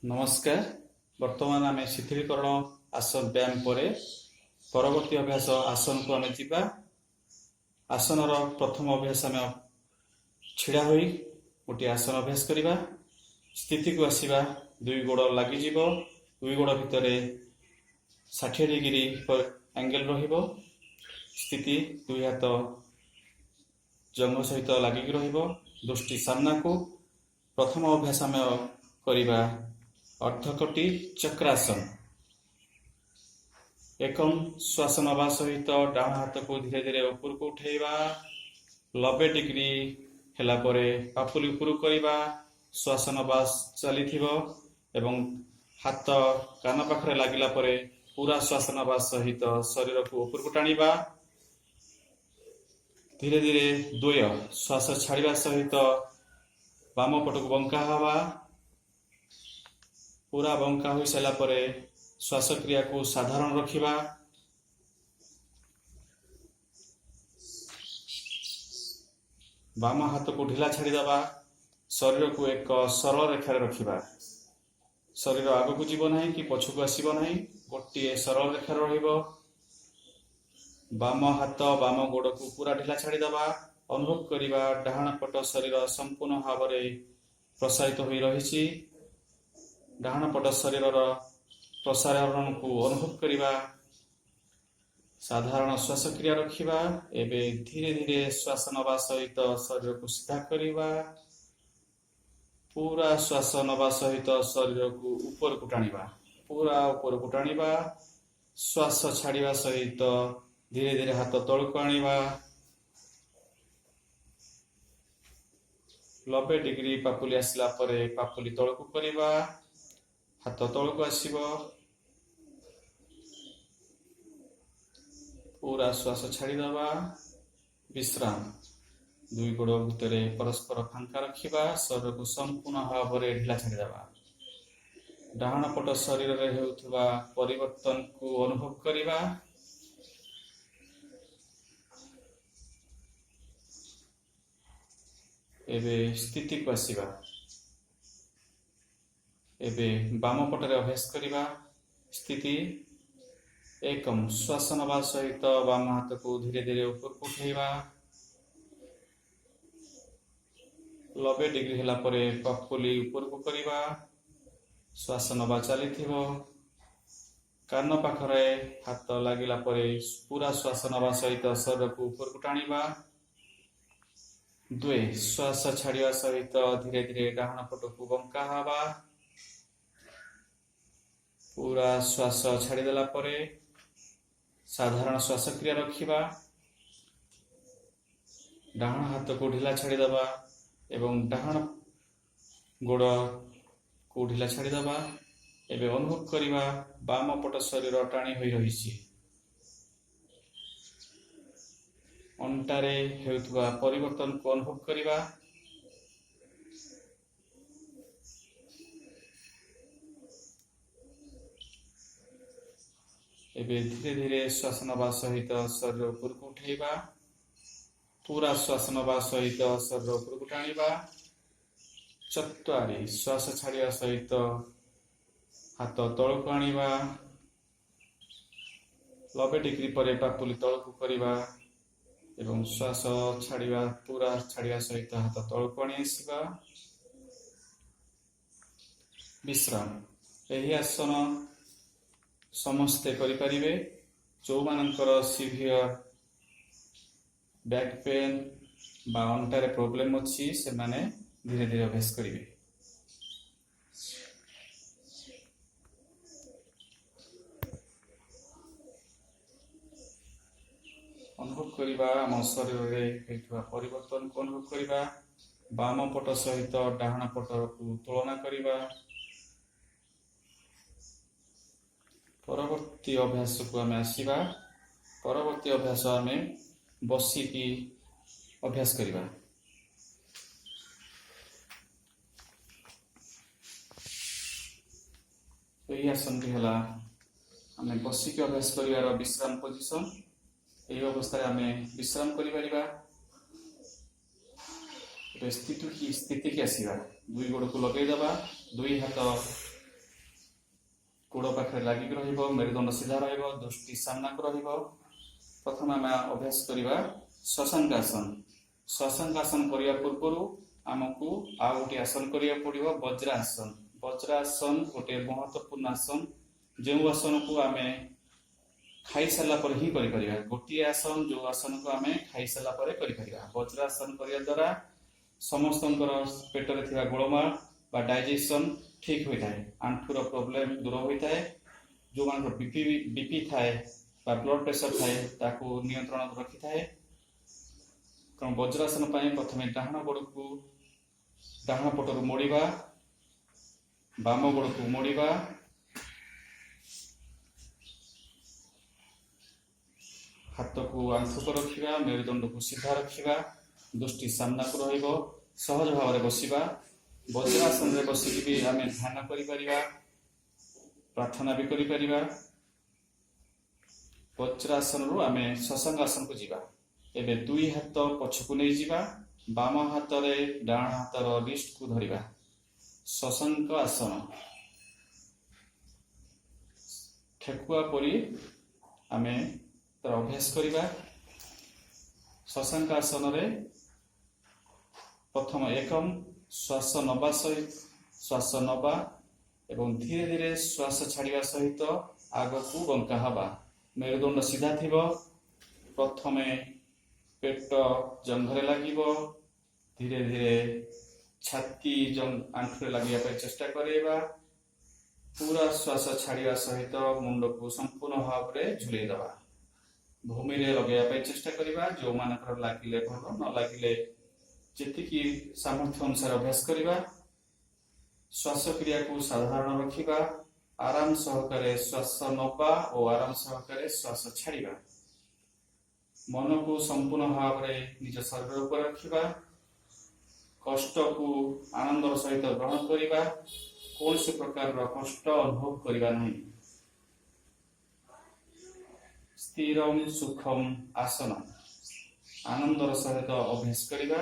नमस्कार। वर्तमान आम शिथिलीकरण आसन व्यायाम परवर्ती अभ्यास आसन को आम जीवा। आसन प्रथम अभ्यास आम छिड़ा होई गोटे आसन अभ्यास करवा। स्थिति को आसवा, दुई गोड़ लग दुई गोड़ भितर 60 डिग्री एंगल रहिबो। स्थिति दुई हाथ जंग सहित लगिक रहिबो, दृष्टि सामना को। प्रथम अभ्यास आम करवा अर्धकटी चक्रासन। एकम श्वास नवा सहित डाण हाथ को धीरे धीरे ऊपर को उठेवा। 90 डिग्री हेला परे पापुली ऊपर करवा। श्वास नवा चली एवं हाथ कान पाखरे लागिला परे पूरा श्वास नवा सहित शरीर को ऊपर को टाणिबा। धीरे धीरे द्वय श्वास छाड़िबा सहित वाम पट को बंका हवा। पूरा बंका हो सारा परे श्वास क्रिया को साधारण रखिबा। वाम हाथ को ढिला छाड़ीदबा। शरीर को एक सरल रेखार रखिबा। शरीर आग को जीव नहीं कि पछक आसीब नहीं, गोटे सरल रेखार रहिबो। वाम हाथ वाम गोड़ को पूरा ढिला छाड़ीदबा। अनुभव करिबा डाहाण पट शरीर संपूर्ण भाव में प्रसारित हो रही। डाहाण पट शरीर प्रसारण को अनुभव करिबा। साधारण श्वास क्रिया रखिबा। एबे धीरे धीरे श्वास नवा सहित शरीर को सीधा करिबा। पूरा श्वास नवा सहित शरीर को ऊपर को टाणिबा। पूरा ऊपर को टाणिबा। श्वास छाड़िबा सहित धीरे धीरे हाथ तल को आनिबा। 90 डिग्री पापुली आसला परे पापुली तल को करिबा। हाथ तल को आसीबो। पूरा श्वास छाड़ीदबा। विश्राम। दुई गोड़ भितर परस्पर फांका रखिबा। शरीर को संपूर्ण भाव में ढिला छाड़ीदबा। डाहाण पट शरीर में हेउथुबा परिवर्तन को अनुभव करिबा। एबे स्थिति को आसीबा। एबे वाम पटरे अभ्यास करिबा। स्थिति एकम श्वास नवा सहित वाम हाथ को धीरे धीरे ऊपर को उठेवा। 90 डिग्री हेला परे पापुली ऊपर को करिबा। श्वास नवा चली कान पाखरे हाथ लागिला परे पूरा श्वास नवा सहित शरीर को ऊपर को टाणिबा। द्वे श्वास छाड़िया सहित धीरे धीरे डाहाण पट को बंका हवा। पूरा श्वास छाड़ीदेला परे साधारण श्वास क्रिया रखिबा। डाहाण हाथ को ढिला छाड़ीदबा एवं डाहाण गोड़ को ढिला छाड़ीदबा। एबे अनुभव करिबा वाम पट शरीर टाणी होई रहिछि। अंटारे हेउथुबा परिवर्तन को अनुभव करिबा। एबे धीरे धीरे श्वास नवा सहित शरीर ऊपर को उठेबा। पूरा श्वास नवा सहित शरीर ऊपर को टाणिबा। चत्वारी श्वास छाड़िया सहित हाथ तल को आनिबा। 90 डिग्री परे पापुली तल को करिबा एवं श्वास छाड़िया पूरा छाड़िया सहित हाथ तल को आनी आसिबा। विश्राम। एही आसन समस्ते करिपारिबे। जो मानकर सीवियर बैक पेन बा अंटारे प्रॉब्लम अछि से माने धीरे धीरे अभ्यास करिवे। अनुभव करिबा आम शरीर में हेउथुबा परिवर्तन को अनुभव करिबा। वाम पट सहित डाहाण पट को तुलना करिबा। परवर्ती अभ्यास को आम आसीबा। परवर्ती अभ्यास आम बसिकी अभ्यास करिबा। यही आसन टी हला आम बसिकी अभ्यास करिवार विश्राम पोजिशन। यही अवस्था आम विश्राम करिपारिबा। स्थिति की आसीबा। दुई गोड़ को लगेदबा। दुई हाथ गोड़ पाखे लगिक मेरुदंड सीधा दृष्टि सामना को प्रथम आम अभ्यास करवा शशांकासन। शशांकासन करने पूर्व आमको आउ गोटे आसन करिया पड़िबो वज्रासन। वज्रासन गोटे महत्वपूर्ण आसन जो आसन को आम खाई सारा पर ही करिपरिबा। गोटे आसन जो आसन को आम खाई सारा पर करिपरिबा। वज्रासन करिया द्वारा समस्तंकर पेटरे थिबा गोलमाल बा डाइजेशन ठीक होता है। आंठुर प्रॉब्लम दूर होता है। जो मान बीपी थाए बा ब्लड प्रेशर थाए ताकू नियंत्रण रखी थाए। कारण वज्रासन प्रथम डाहाण गोड़ को डाहाण पटर मोड़वा, बाम गोड़ को मोड़वा, हाथ को आंठू को रखा, मेरुदंड को सीधा रखा, दृष्टि सामना को रहिबो, सहज भाव में बसिबा। वज्रासन रे बसिक भी आम ध्यान करिपरिबा, प्रार्थना भी करिपरिबा। वज्रासन रु आम शशांकासन को जीवा। एबे दुई हाथ पछकू नहीं जीवा, बाम हाथ रे डाण हाथर रिस्ट को धरिबा। शशांक आसन ठेकुआ परी आम तार अभ्यास करिबा। शशांक आसन रे प्रथम एकम श्वास नवा सहित श्वास नवा एवं धीरे धीरे श्वास छाड़िया सहित आग को बंका हवा। मेरुदंड सीधा थिबो। प्रथमे पेट जंघरे लागिबो, धीरे धीरे छाती आंठुरे लगे चेष्टा करेबा। पूरा श्वास छाड़िया सहित मुंड को संपूर्ण भाव में झुले दबा। भूमि रे लगे चेष्टा करिबा। जो मानकर लागिले भल न लागिले जेतिकी सामर्थ्य अनुसार अभ्यास करिबा। श्वास क्रिया को साधारण रखिबा। आराम सहकारे श्वास नवा और आराम सहकारे श्वास छाड़िबा। मन को संपूर्ण भाव में निज शरीर पर रखिबा। कष्ट को आनंदर सहित ग्रहण करिबा। कौन से प्रकार कष्ट अनुभव करिबा नहीं। स्थिरम सुखम आसन आनंदर सहित अभ्यास करिबा।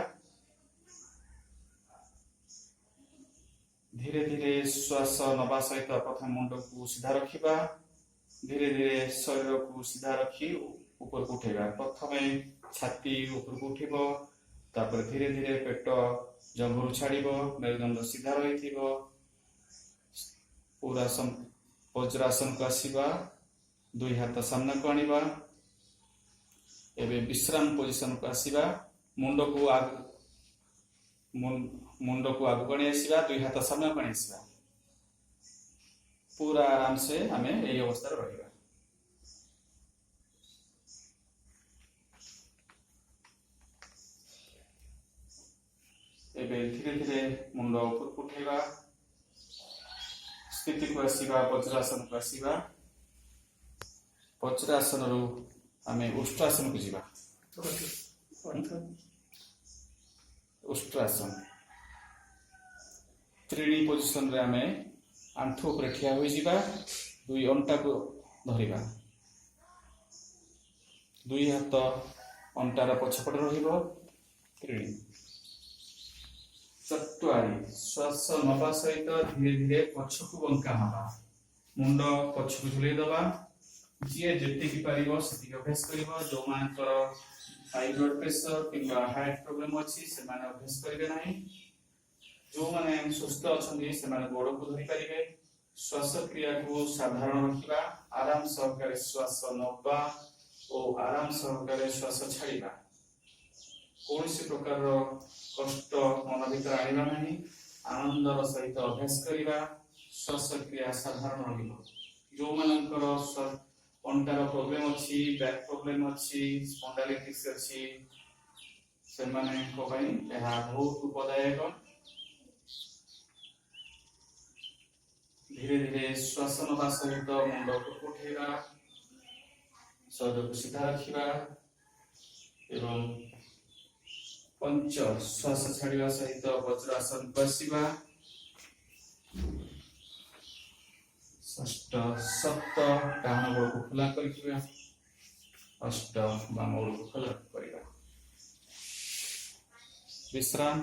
धीरे धीरे श्वास नवा सहित प्रथम मुंड को सीधा रखिबा। धीरे धीरे शरीर को सीधा रखी ऊपर को उठेगा। प्रथम छाती ऊपर को उठिबो, तापर धीरे धीरे पेट जंघरू छाड़िबो, मेरुदंड सीधा रहिथिबो। पूरा वज्रासन को आसीबा। दुई हाथ सामना को आनिबा। एबे विश्राम पोजिशन को आसीबा। मुंड को आगु आनी आसीबा। दुई हाथ सामना को आनी आसीबा। पूरा आराम से आमे एई अवस्था रहिबा। एबे धीरे धीरे मुंड ऊपर को उठेबा। स्थिति को आसीबा। वज्रासन को आसीबा। वज्रासन रु आमे उष्ट्रासन को जीवा। उष्ट्रासन त्रिणी पोजिशन रे आमे आंठू ऊपर ठिया होई जीवा। दुई अंटा को धरिबा। दुई हाथ अंटार पछपटे रहिबो। त्रिणी चतुआरी श्वास नवा सहित धीरे धीरे पछकू बंका हवा। मुंड पछकू झुले दबा। जी जेतिकी पारिबो सेतिकी अभ्यास करिबो। जो मानकर हाई ब्लड प्रेशर किंबा हार्ट प्रॉब्लम अछि से माने अभ्यास करिवे नाही। जो माने सुस्थ अछंती से माने गोड़ को धरि परिबे। श्वास क्रिया को साधारण रखिबा। आराम सहकारे श्वास नवा और आराम सहकारे श्वास छाड़िबा। कौन से प्रकार कष्ट मन भीतर आनिबा नाही। आनंदर सहित अभ्यास करिबा। श्वास क्रिया साधारण रहिबो। जो मानकर अंटार प्रॉब्लम अछि, बैक प्रॉब्लम अछि, स्पॉन्डाइलिटिस अछि से माने को पई एहा बहुत उपदायक। धीरे धीरे श्वास नवा सहित मुंड को उठेबा। शरीर को सीधा रखिबा एवं पंच श्वास छाड़िबा सहित वज्रासन बसिबा। षष्ठ सप्त डाहाण गोड़ को खुला करिबा। अष्ट बाम गोड़ को खुला करिबा। विश्राम।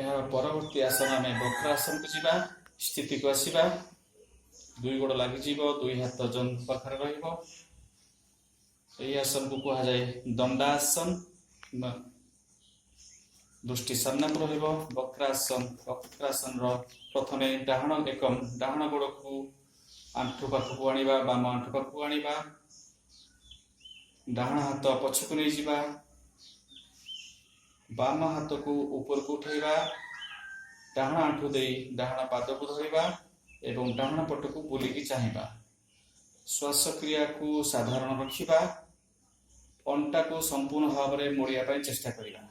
ଏହା ପରବର୍ତ୍ତୀ ଆସନ ଆମେ ବକ୍ରାସନ को ଯିବା। स्थिति को आसिबा। दुई गोड़ लगिଯିବ, दुई हाथ जंघ पाखरे रहिବ। ଏହି आसन को कहा जाए दंडासन। दृष्टि सामना को रहिବ। बक्रासन, बक्रासन रो प्रथमे डाहण एकम डाहण गोड़ को आंठु पाखକୁ आनिबा, बाम आंठु पाखକୁ आनिबा, डाहण हाथ पछକୁ नै जिबा, बाम हाथ को ऊपर को उठाइबा, डाहण आंठु देई डाहण पाद को धरिबा एवं डाहण पट को बुलिकी चाहिबा। श्वास क्रिया को साधारण रखिबा। अंटा को संपूर्ण भाव में मोड़िया पाई चेष्टा करिबा।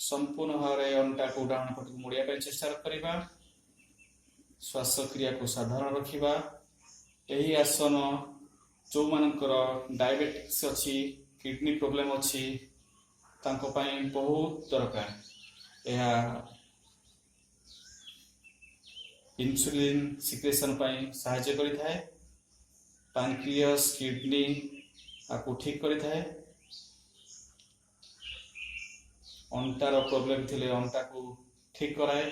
संपूर्ण भाव में अंटा को डाहण पट को मोड़िया पाई चेष्टा करिबा। श्वास क्रिया को साधारण रखिबा। एही आसन जो मानकर डायबिटिक्स अछि, किडनी प्रॉब्लम अछि, तांको पाई बहुत दरकार। यह इंसुलिन सिक्रेशन पाई सहायता करिथाए। पैनक्रियास, किडनी आकु ठीक करिथाए। अंटार प्रॉब्लम थिले अंटा को ठीक कराए।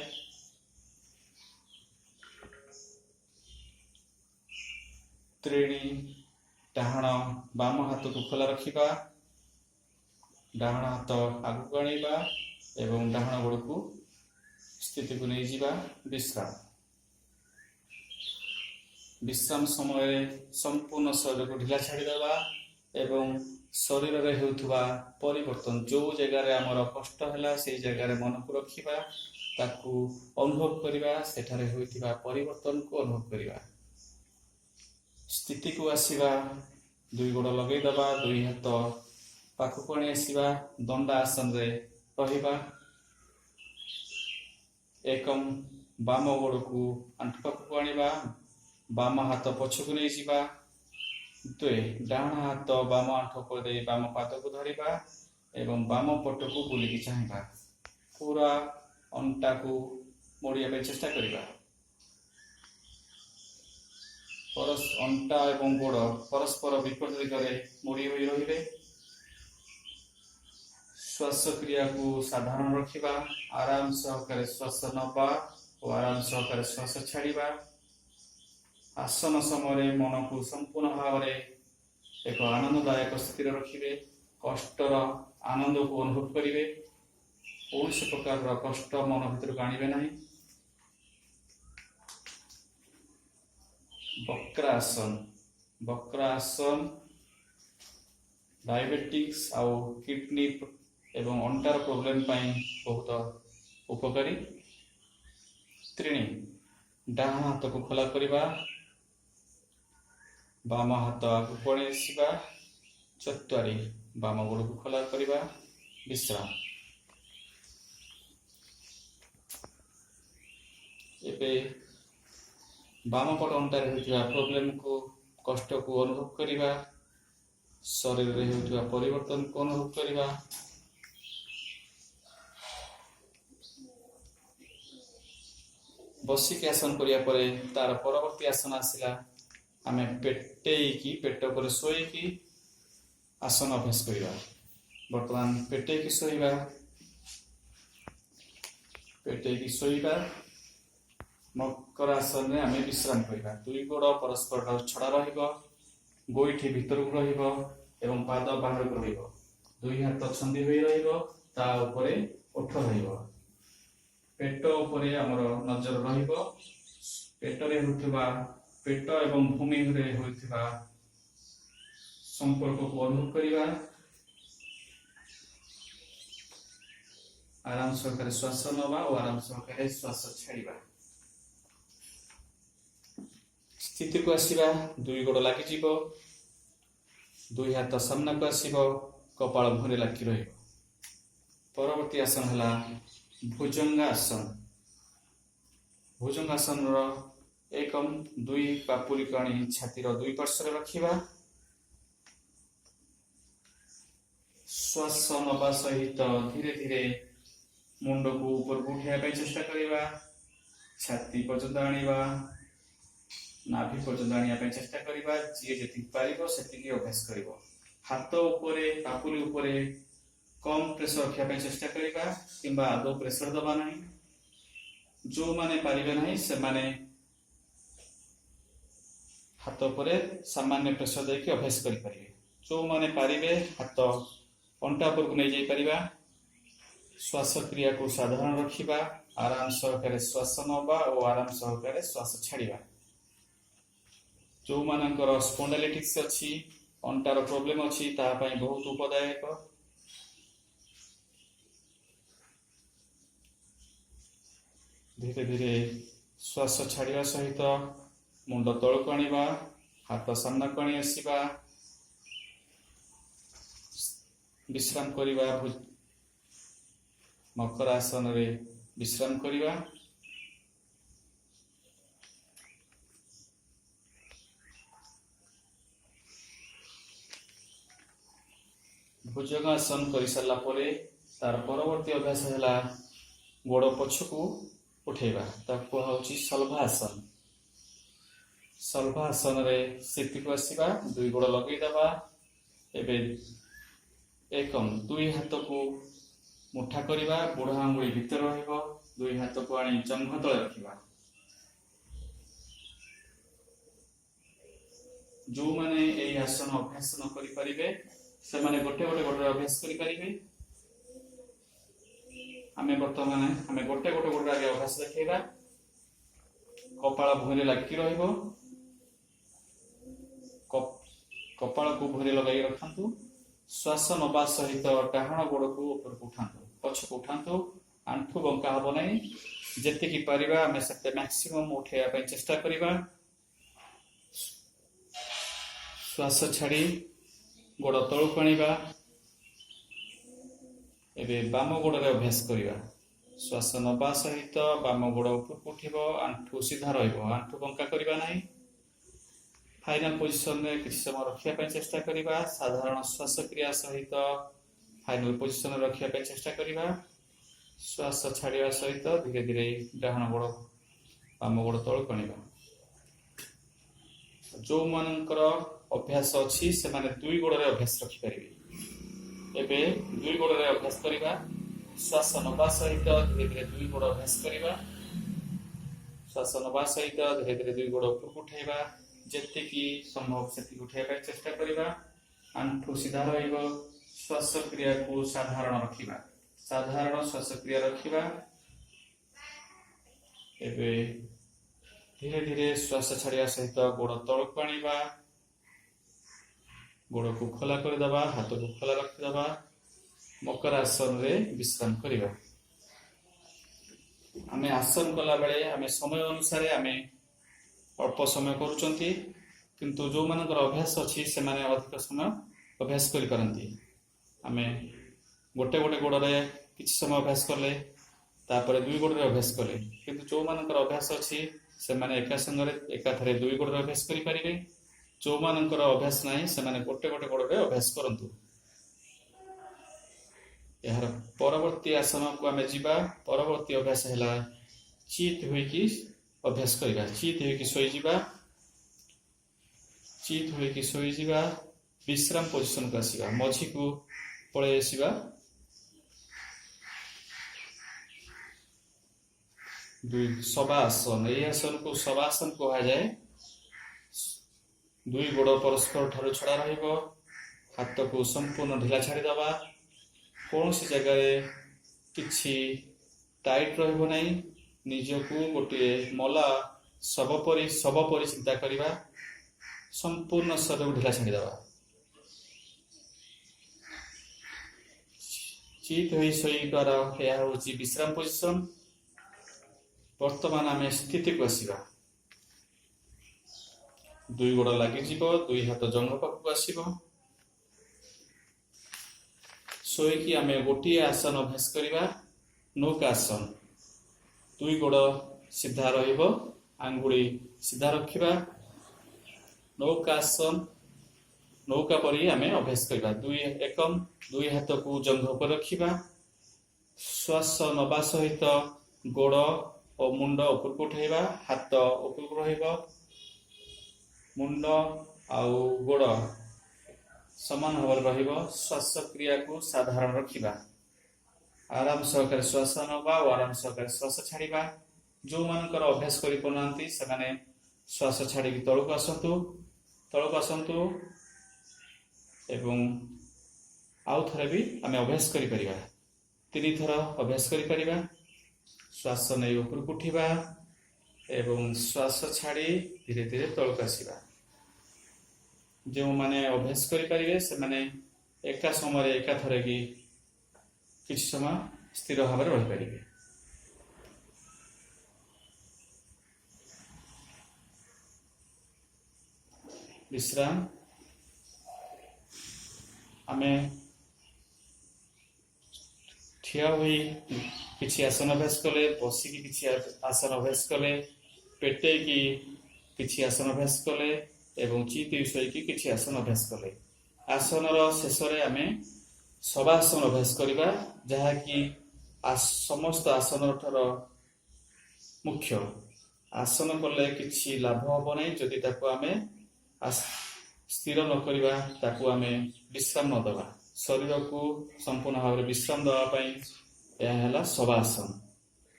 त्रीणी डाहण बाम हाथ को खोला रखिबा, डाहण हाथ आगु आनिबा एवं डाहण गोड़ को स्थिति को नहीं जिबा। विश्राम विश्राम समय संपूर्ण शरीर को ढिला छाड़ी देबा एवं शरीर रे हेउथुबा परिवर्तन जो जगह रे हमर कष्ट हैला से जगह रे मन को रखिबा, ताकू अनुभव करिबा, सेठारे होइथिबा परिवर्तन को अनुभव करिबा। स्थिति को आसिबा। दुई गोड़ लगे दबा, दुई हाथ पाखକୁ आनी आसिबा, दंडा आसन रे रहिबा। एकम बाम गोड़ को आंठु पाखକୁ आनिबा, बाम हाथ पछକୁ नै जिबा। दुई डाहण हाथ बाम आंठु पर दे बाम पाद को धरिबा एवं बाम पट को बुलिकी चाहिबा। पूरा अंटा को मोड़िया पे चेष्टा करिबा। अंटा एवं गोड़ परस्पर विपरीत दिगरे मोड़ी होई रहिबे। श्वास क्रिया को साधारण रखिबा। आराम सहकारे श्वास नबा और आराम सहकारे श्वास छाड़िबा। आसन समय मन को संपूर्ण भाव में एक आनंददायक स्थिति रखिबे। कष्टर आनंद को अनुभव करिवे। कौन प्रकार कष्ट मन भीतर आनिबे नहीं। बक्रासन, बक्रासन डायबिटिक्स आउ किडनी एवं अंटार प्रॉब्लम पाई बहुत उपकारी। त्रीणी डाहण हाथ को खोला करिबा, बाम हाथ आगु पड़े आसिबा। चतुरी बाम गोड़ को खोला करिबा। विश्राम एबे बाम पट अंटारे होइतिबा प्रॉब्लम को कष्ट को अनुभव करिबा। शरीर रे होइतिबा परिवर्तन को अनुभव करिबा। बसिक आसन करिया परे तार परवर्ती आसन आसिला आमे पेटेकी पेट पर सोईकी आसन अभ्यास करिबा। वर्तमान पेटेकी सोईबा। पेटेकी सोईबा। मकरासन रे आमे विश्राम करिबा। दुई गोड़ परस्पर छड़ा रहिबो। गोइठी भीतर को रहिबो एवं पाद बाहर को रहिबो। दुई हाथ छंदी होई रहिबो। ता ऊपरे ओठ रहिबो। पेट ऊपरे हमर नजर रहिबो। पेट रे होथिबा पेट एवं भूमि रे होथिबा संपर्क को अनुभव करिबा। आराम सहकारे श्वास नबा और आराम सहकारे श्वास छाड़िबा। स्थिति को आसिबा। दुई गोड़ लागि जिवो। दुई हाथ सामना को आसिबो। कपाल भरे लागी रहिबो। परवर्ती आसन हला भुजंगासन। भुजंगासन रो एकम दुई पापुली काणी छातीर दुई पार्श्व रखिबा। श्वास नबा सहित धीरे धीरे मुंड को ऊपर को उठाइबा चेष्टा करिबा। छाती पर्यंत आनिबा। नाभि पर्यंत आनिया पे चेष्टा करिबा। जे जेति पारिबो सेतिकी अभ्यास करिबो। हाथ ऊपरे पापुली ऊपरे कम प्रेशर रखा चेष्टा करवा कि आदौ प्रेशर दबा ना। जो माने पारिबे नहीं से माने हाथ पर सामान्य प्रेशर देके अभ्यास करें। जो माने पारिबे हाथ अंटा पर को नहीं जाई परिबा। श्वास क्रिया को साधारण रखिबा, आराम सहकारे श्वास नवा और आराम सहकारे श्वास छाड़िबा। जो मानकर स्पॉन्डिलाइटिस अछि, अंटार प्रॉब्लम अछि, ता पई बहुत उपदायक। धीरे धीरे श्वास छाड़िबा सहित मुंड तळକୁ आनिबा, हाथ सामना को आनी आसीबा, विश्राम करिबा। मकर आसन रे विश्राम करिबा। भुजंगासन कर सारा परे तार परवर्ती अभ्यास है गोड़ पछकू उठेबा, ताकू होची सल्भासन। सल्भासन रे स्थिति को आसीबा, दुई गोड़ लगेई दबा। एबे एकम दुई हाथ को मुठा करिबा, बुढ़ा आंगुली भीतर रहिबो, दुई हाथ को आनी जंघ तळे रखिबा। जो माने एई आसन अभ्यास न करि परिबे से माने गोटे गोटे गोटे अभ्यास करि परिबे। आमे वर्तमान आमे गोटे गोटे गोटे आगे अभ्यास देखैबा। कपाळ भूरे लागि रहिबो, कपाळ को भूरे लगाई रखंतु। श्वास नबा सहित डाहाण गोड़ को ऊपर को उठांतु, पछ को उठांतु। आंठू बंका हबो नै। जेते की परिबा आमे सते मैक्सिमम उठेया पय चेष्टा करिबा। श्वास छाड़ी गोड़ तळକୁ आनिबा। एबे बाम गोड़ रे अभ्यास करिबा। श्वास नबा सहित बाम गोड़ ऊपर को उठिबो, आंठू सीधा रहिबो, आंठू बंका करिबा नै। फाइनल पोजिशन में किसी समय रखा चेष्टा करिबा। साधारण श्वास क्रिया सहित फाइनल पोजिशन रखा चेष्टा करिबा। श्वास छाड़िया सहित धीरे धीरे डाहाण गोड़ बाम गोड़ तळକୁ आनिबा। जो मानकर अभ्यास अछि से माने दुई गोड़ रे अभ्यास रखि परिबे। एबे दुई गोड़ रे अभ्यास करिबा। श्वास नबा सहित धीरे धीरे दुई गोड़ अभ्यास करिबा। श्वास नबा सहित धीरे धीरे दुई गोड़ ऊपर उठाइबा। जेते की संभव से उठाइबा चेष्टा करिबा। आंठू सीधा रहिबो। श्वास क्रिया को साधारण रखिबा, साधारण श्वास क्रिया रखिबा। एबे धीरे धीरे श्वास छाड़िया सहित गोड़ तळକୁ आनिबा। गोड़ को खोला कर दबा, हाथ को खोला रख दबा। मकर आसन रे विश्राम करिबा। आमे आसन कला बेले आमे समय अनुसार आमे अल्प समय करूचंती, किंतु जो मानकर अभ्यास अछि से माने अधिक समय अभ्यास करि परंती। आमे गोटे गोटे गोड़ रे किछि समय अभ्यास करले, तापर दुई गोड़ रे अभ्यास करले। किंतु जो मानकर अभ्यास अछि से माने एका संगरे एका थरे दुई गोड़ रे अभ्यास करि परिबे। जो मानकर अभ्यास नाही से माने गोटे गोटे गोड़ रे अभ्यास करंतु। यार परवर्ती आसन को आमे जिबा। परवर्ती अभ्यास हैला चित होई कि अभ्यास करिबा। चित होई कि सोई जिबा। चित होई कि सोई जिबा। विश्राम पोजिशन को आसीबा, मझी को पळे आसीबा। दुई शवासन, एई आसन को शवासन कहा जाए। दुई गोड़ परस्पर ठारू छड़ा रहिबो। हाथ को संपूर्ण ढिला छाड़ी दबा। कौन सी जगह किछि टाइट रहिबो नै। निजको गोटे मला सब परि चिंता करिबा। संपूर्ण शरीर को ढिला छाड़ी दबा। चित होई सोईबार या होची विश्राम पोजिशन। वर्तमान आमे स्थिति को आसीबा। दुई गोड़ लागि जिवो, दुई हाथ जंघ पाखକୁ आसीबो। सोई कि आमे गोटी आसन अभ्यास करिबा। नौका आसन। दुई गोड़ सीधा रहिबो, आंगुली सीधा रखिबा। नौका आसन नौका परि आमे अभ्यास करिबा। दुई हाथ को जंघ पर रखिबा। श्वास नबा सहित गोड़ और मुंड ऊपर को उठाइबा। हाथ ऊपर को रहिबो। मुंड आउ गोड़ समान भाव श्वासक्रिया को साधारण रखा आराम सहकार श्वास नवा और आराम सहकार श्वास छाड़ा जो मानकर अभ्यास कर श्वास छाड़ी तलक आसतु एवं आउ थे भी आम अभ्यास कर 3 थर अभ्यास कर श्वास नहीं उपरक उठा एवं श्वास छाड़ी धीरे धीरे तलक आसवा जो माने अभ्यास करें से माने एका समय एका थरे की किसी समय स्थिर भाव में रही पारे। विश्राम आमे ठिया हुई किसी आसन अभ्यास कले बसिकी किसी आसन अभ्यास कले पेटे की किसी आसन अभ्यास कले एवं चित शोईकी किसी आसन अभ्यास कले आसन शेष आम शवासन अभ्यास करवा जहाँकि समस्त आसन ठार मुख्य आसन कले किसी लाभ हम ना जदि आम स्थिर न करवा आम विश्राम न दबा शरीर को संपूर्ण भाव में विश्राम दवापाई यह शवासन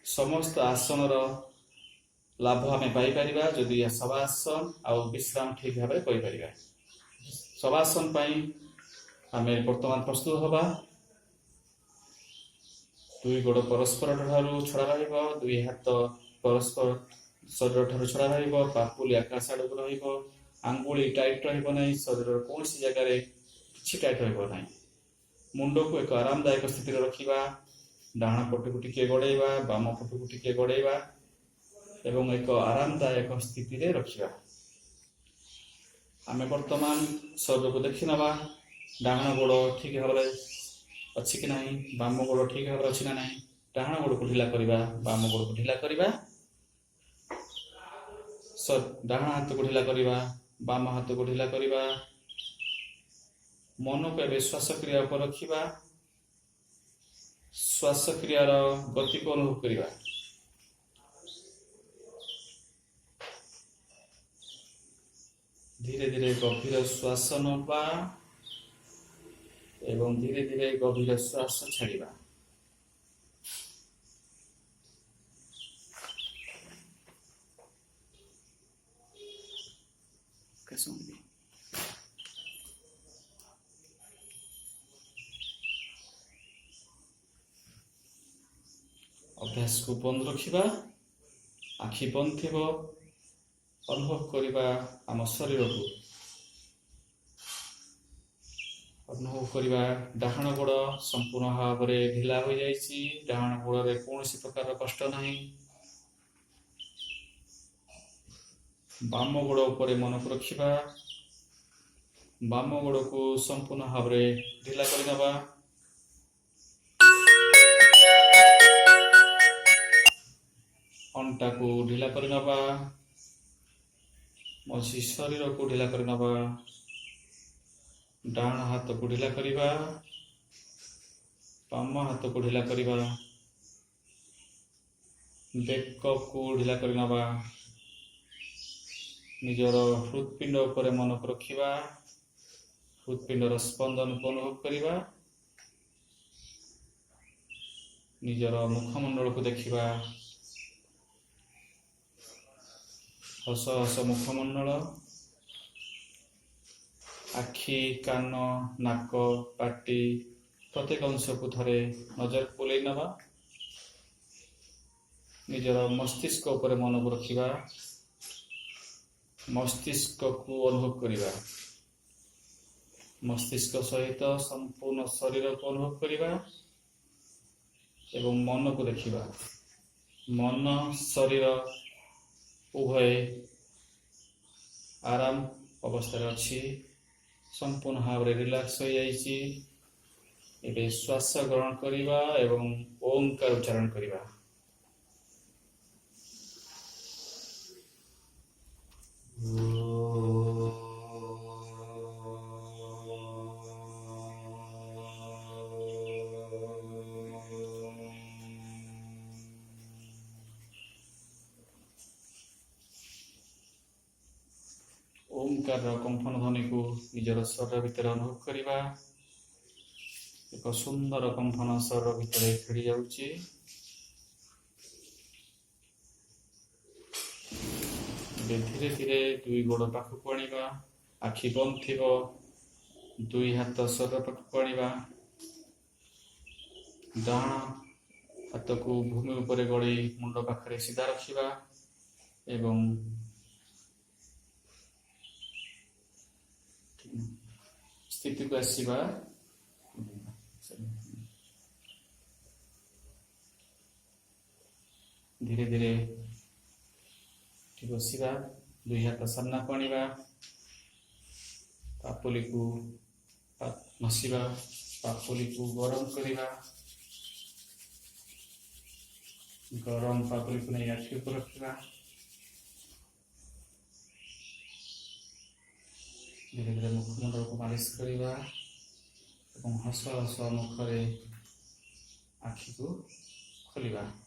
समस्त आसन लाभ आम पाइपर जदि शवासन आउ विश्राम ठीक भाव में शवासन आम बर्तमान प्रस्तुत हवा 2 गोड़ परस्पर ठारू छड़ा रही हाथ परस्पर शरीर ठारू छड़ा रही पापुली आकाश आड़ को रही आंगुली टाइट रही शरीर कौन सी जगार कि टाइट रही मुंड को एक आरामदायक स्थिति रखा डाण पट को टिके गड़ेवा बाम पट को टिके गड़ेवा एवं एक आरामदायक स्थिति रे रखा आम वर्तमान शरीर को देखी नवा डाण गोड़ ठीक भाव अच्छी कि नहीं बाम गोड़ ठीक भाव अच्छी ना नहीं डाण गोड़ को ढिला करवा बाम गोड़ को ढिला करवा डाण हाथ को ढिला करवा बाम हाथ को ढिला करवा मन को एवं श्वासक्रिया पर रखा श्वासक्रियार गति को अनुभव करवा धीरे धीरे गभीर श्वास नवा एवं धीरे धीरे गभीर श्वास छाड़ा अभ्यास को बंद रखा आखि बंद थी अनुभव करवा आम शरीर को अनुभव करवा डाहाण गोड़ संपूर्ण भाव में ढिला हो जाइए डाहाण गोड़ में कौन प्रकार कष्ट नहीं बाम गोड़ उपर मन को रखा बाम गोड़ को संपूर्ण भाव में ढिला करवा अंटा को ढिला करवा मझी शरीर को ढिला करवा डाण हाथ को ढिला करवा बाम हाथ को ढिला करवा बेक को ढिला करवा निजर हृदपिंड उपर मन को रखा हृदपिंडर स्पंदन को अनुभव करवा निजर मुखमंडल को देखा हस हस मुखमंडल आखि कान नाक पाटी प्रत्येक अंश को थरे नजर को बुलाई नवा निजर मस्तिष्क उपर मन को रखा मस्तिष्क को अनुभव करवा मस्तिष्क सहित संपूर्ण शरीर को अनुभव करवा एवं मन को देखा मन शरीर उभय आराम अवस्था अच्छी संपूर्ण भाव में रिलैक्स हो जाइए श्वास ग्रहण करवा एवं ओंकार उच्चारण करवा ओंकार कंपन ध्वनि को निजर शरीर भितर अनुभव करवा। एक सुंदर कंपन शरीर भितर खेली जाउची। धीरे धीरे दुई गोड़ पाखक आनिबा। आखि बंद थिबो। दुई हाथ शरीर पाखक आनिबा। डाहाण हाथ को भूमि उपरे गड़ी मुंड पाखरे सीधा रखिबा एवं स्थिति को आसीबा। धीरे धीरे बसिबा। दुई हाथ सामना को आनिबा। पापुली को घसीबा। पापुली को गरम करिबा। गरम पापुली को नहीं आखि ऊपर रखिबा। धीरे धीरे मुखमंडल को मालिश करिबा एवं हस हस मुखरे आखि को खोलिबा।